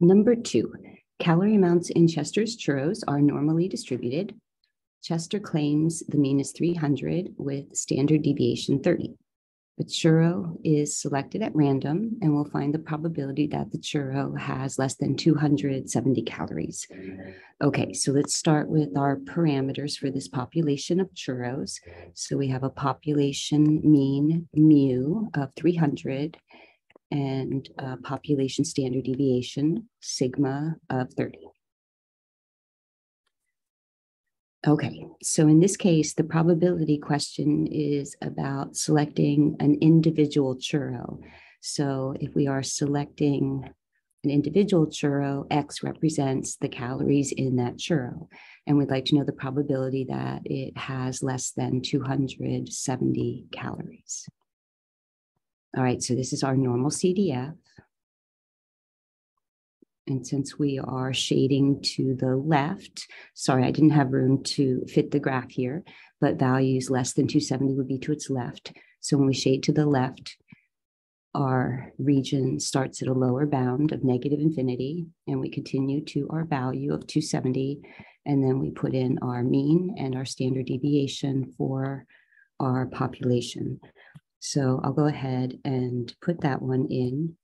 Number 2, calorie amounts in Chester's churros are normally distributed. Chester claims the mean is 300 with standard deviation 30. The churro is selected at random, and we'll find the probability that the churro has less than 270 calories. Okay, so let's start with our parameters for this population of churros. So we have a population mean mu of 300 and a population standard deviation sigma of 30. Okay, so in this case, the probability question is about selecting an individual churro. So if we are selecting an individual churro, X represents the calories in that churro. And we'd like to know the probability that it has less than 270 calories. All right, so this is our normal CDF. And since we are shading to the left, sorry, I didn't have room to fit the graph here, but values less than 270 would be to its left. So when we shade to the left, our region starts at a lower bound of negative infinity, and we continue to our value of 270, and then we put in our mean and our standard deviation for our population. So I'll go ahead and put that one in.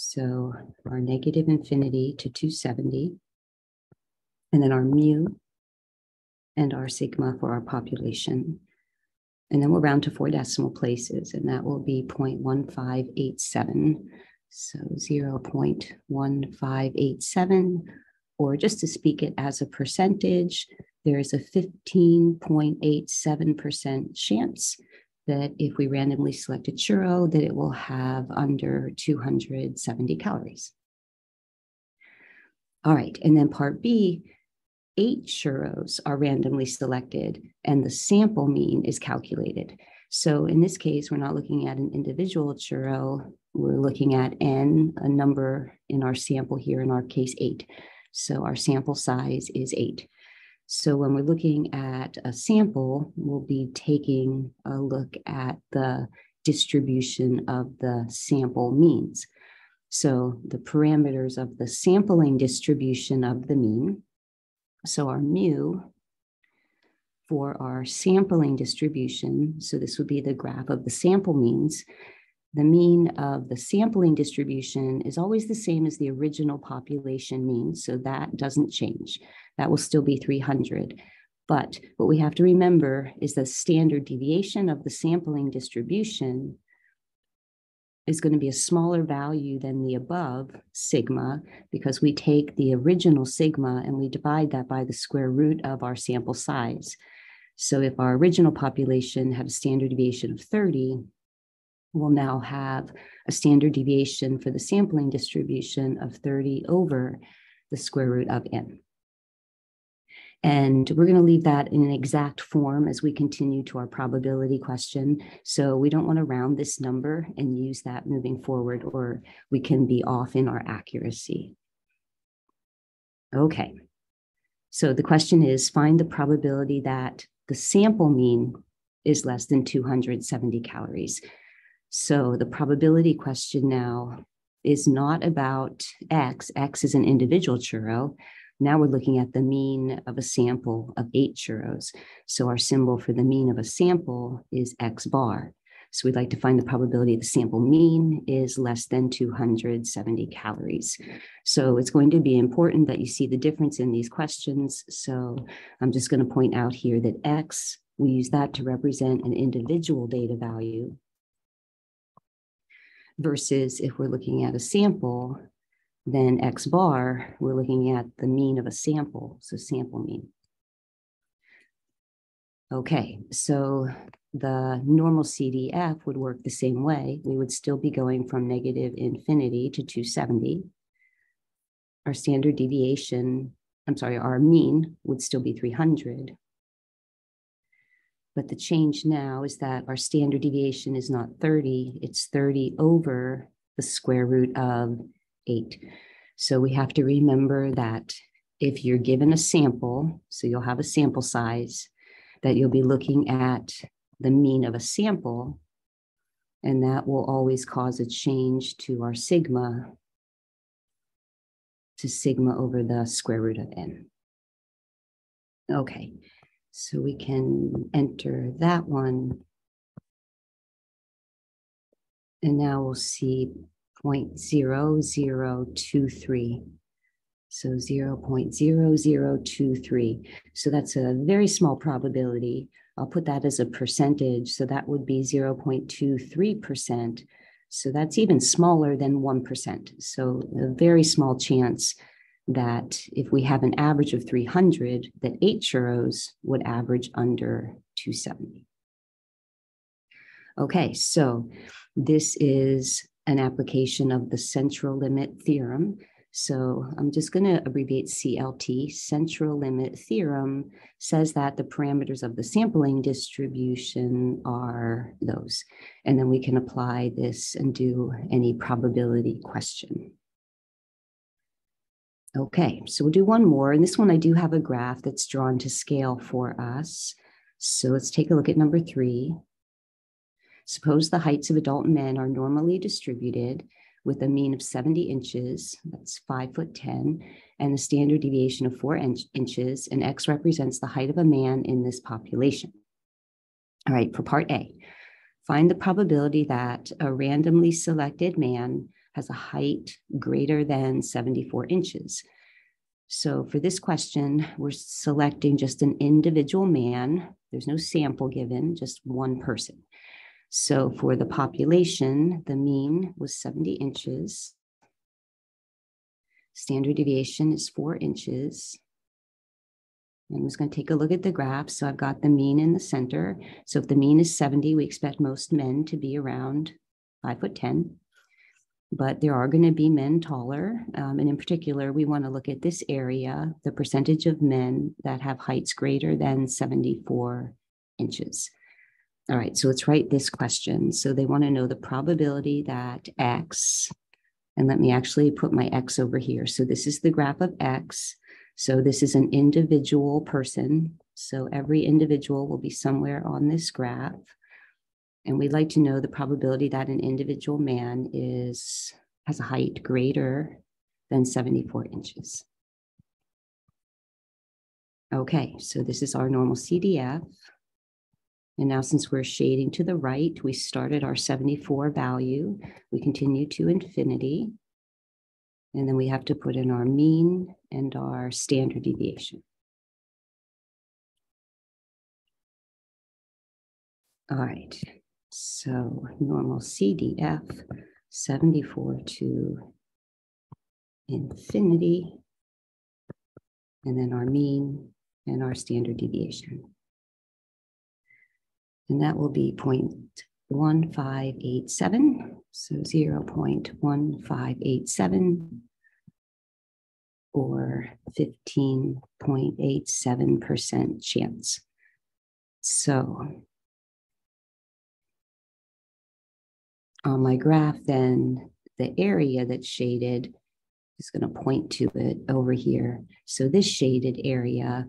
So our negative infinity to 270, and then our mu and our sigma for our population. And then we'll round to 4 decimal places, and that will be 0.1587. So 0.1587, or just to speak it as a percentage, there is a 15.87% chance that if we randomly select a churro, that it will have under 270 calories. All right, and then part B, 8 churros are randomly selected and the sample mean is calculated. So in this case, we're not looking at an individual churro, we're looking at N, a number in our sample here, in our case 8. So our sample size is 8. So when we're looking at a sample, we'll be taking a look at the distribution of the sample means. So the parameters of the sampling distribution of the mean. So our mu for our sampling distribution, so this would be the graph of the sample means. The mean of the sampling distribution is always the same as the original population mean, so that doesn't change. That will still be 300. But what we have to remember is the standard deviation of the sampling distribution is going to be a smaller value than the above sigma, because we take the original sigma and we divide that by the square root of our sample size. So if our original population had a standard deviation of 30, we'll now have a standard deviation for the sampling distribution of 30 over the square root of n. And we're going to leave that in an exact form as we continue to our probability question. So we don't want to round this number and use that moving forward, or we can be off in our accuracy. Okay. So the question is, find the probability that the sample mean is less than 270 calories. So the probability question now is not about X. X is an individual churro. Now we're looking at the mean of a sample of 8 churros. So our symbol for the mean of a sample is X bar. So we'd like to find the probability the sample mean is less than 270 calories. So it's going to be important that you see the difference in these questions. So I'm just going to point out here that X, we use that to represent an individual data value, versus if we're looking at a sample, then X bar, we're looking at the mean of a sample, so sample mean. Okay, so the normal CDF would work the same way. We would still be going from negative infinity to 270. Our standard deviation, our mean would still be 300. But the change now is that our standard deviation is not 30, it's 30 over the square root of 8. So we have to remember that if you're given a sample, so you'll have a sample size, that you'll be looking at the mean of a sample, and that will always cause a change to our sigma to sigma over the square root of n. Okay, so we can enter that one. And now we'll see 0.0023. So 0.0023. So that's a very small probability. I'll put that as a percentage. So that would be 0.23%. So that's even smaller than 1%. So a very small chance that if we have an average of 300, that 8 churros would average under 270. Okay, so this is an application of the central limit theorem. So I'm just going to abbreviate CLT. Central limit theorem says that the parameters of the sampling distribution are those. And then we can apply this and do any probability question. Okay, so we'll do one more. And this one, I do have a graph that's drawn to scale for us. So let's take a look at number 3. Suppose the heights of adult men are normally distributed with a mean of 70 inches, that's 5'10", and a standard deviation of 4 inches, and X represents the height of a man in this population. All right, for part A, find the probability that a randomly selected man has a height greater than 74 inches. So for this question, we're selecting just an individual man. There's no sample given, just one person. So for the population, the mean was 70 inches. Standard deviation is 4 inches. I'm just going to take a look at the graph. So I've got the mean in the center. So if the mean is 70, we expect most men to be around 5'10". But there are going to be men taller. And in particular, we want to look at this area, the percentage of men that have heights greater than 74 inches. All right, so let's write this question. So they want to know the probability that X, and let me actually put my X over here. So this is the graph of X. So this is an individual person. So every individual will be somewhere on this graph. And we'd like to know the probability that an individual man has a height greater than 74 inches. Okay, so this is our normal CDF. And now since we're shading to the right, we started our 74 value. We continue to infinity. And then we have to put in our mean and our standard deviation. All right, so normal CDF, 74 to infinity. And then our mean and our standard deviation. And that will be 0.1587, so 0.1587, or 15.87% chance. So on my graph, then the area that's shaded is going to point to it over here. So this shaded area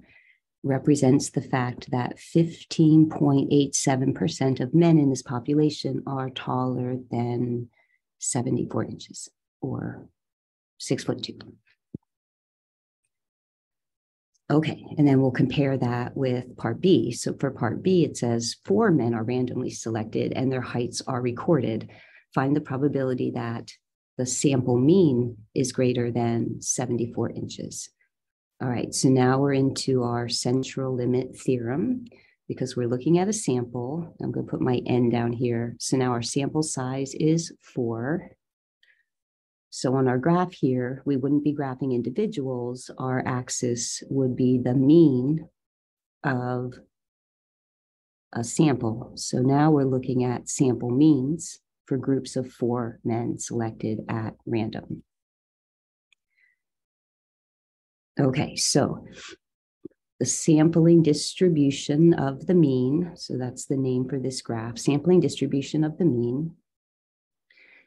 represents the fact that 15.87% of men in this population are taller than 74 inches or 6'2". Okay, and then we'll compare that with part B. So for part B, it says 4 men are randomly selected and their heights are recorded. Find the probability that the sample mean is greater than 74 inches. All right, so now we're into our central limit theorem because we're looking at a sample. I'm going to put my n down here. So now our sample size is 4. So on our graph here, we wouldn't be graphing individuals. Our axis would be the mean of a sample. So now we're looking at sample means for groups of 4 men selected at random. Okay, so the sampling distribution of the mean, so that's the name for this graph, sampling distribution of the mean.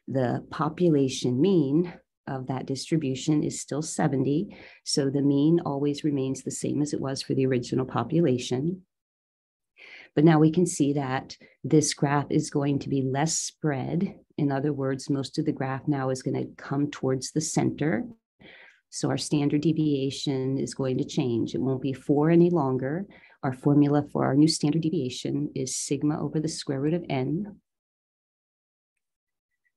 The population mean of that distribution is still 70, so the mean always remains the same as it was for the original population. But now we can see that this graph is going to be less spread. In other words, most of the graph now is going to come towards the center. So our standard deviation is going to change. It won't be 4 any longer. Our formula for our new standard deviation is sigma over the square root of n.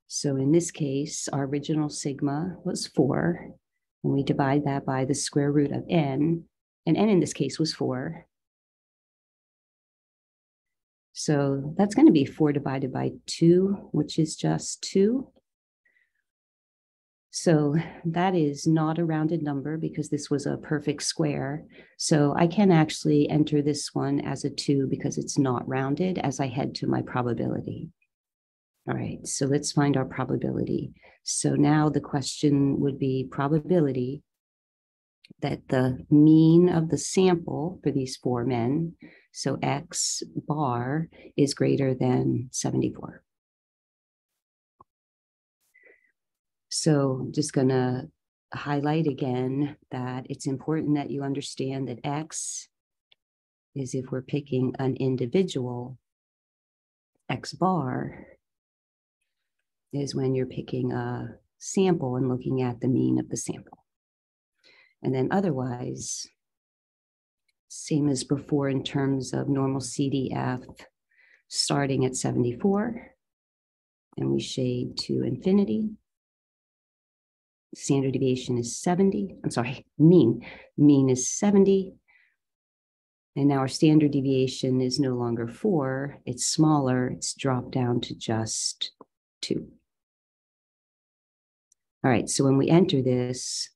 So in this case, our original sigma was 4, and we divide that by the square root of n, and n in this case was 4. So that's going to be 4 divided by 2, which is just 2. So that is not a rounded number because this was a perfect square. So I can actually enter this one as a 2 because it's not rounded as I head to my probability. All right, so let's find our probability. So now the question would be probability that the mean of the sample for these 4 men, so X bar, is greater than 74. So I'm just going to highlight again that it's important that you understand that X is if we're picking an individual, X bar is when you're picking a sample and looking at the mean of the sample. And then otherwise, same as before in terms of normal CDF, starting at 74, and we shade to infinity. Standard deviation is 70. I'm sorry, mean is 70. And now our standard deviation is no longer 4. It's smaller. It's dropped down to just 2. All right, so when we enter this,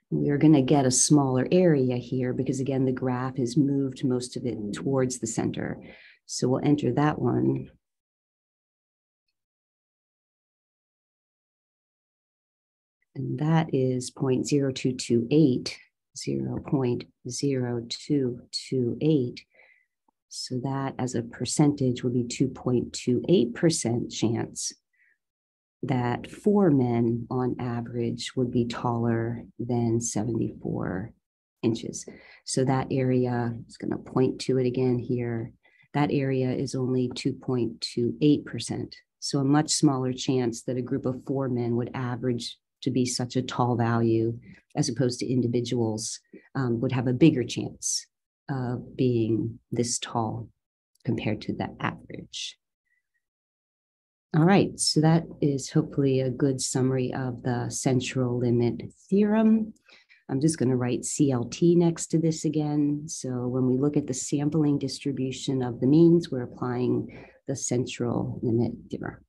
we're going to get a smaller area here because, again, the graph has moved most of it towards the center. So we'll enter that one. And that is 0.0228, 0.0228. So that as a percentage would be 2.28% chance that 4 men on average would be taller than 74 inches. So that area, I'm just going to point to it again here, that area is only 2.28%. So a much smaller chance that a group of 4 men would average to be such a tall value, as opposed to individuals would have a bigger chance of being this tall compared to the average. All right, so that is hopefully a good summary of the central limit theorem. I'm just going to write CLT next to this again. So when we look at the sampling distribution of the means, we're applying the central limit theorem.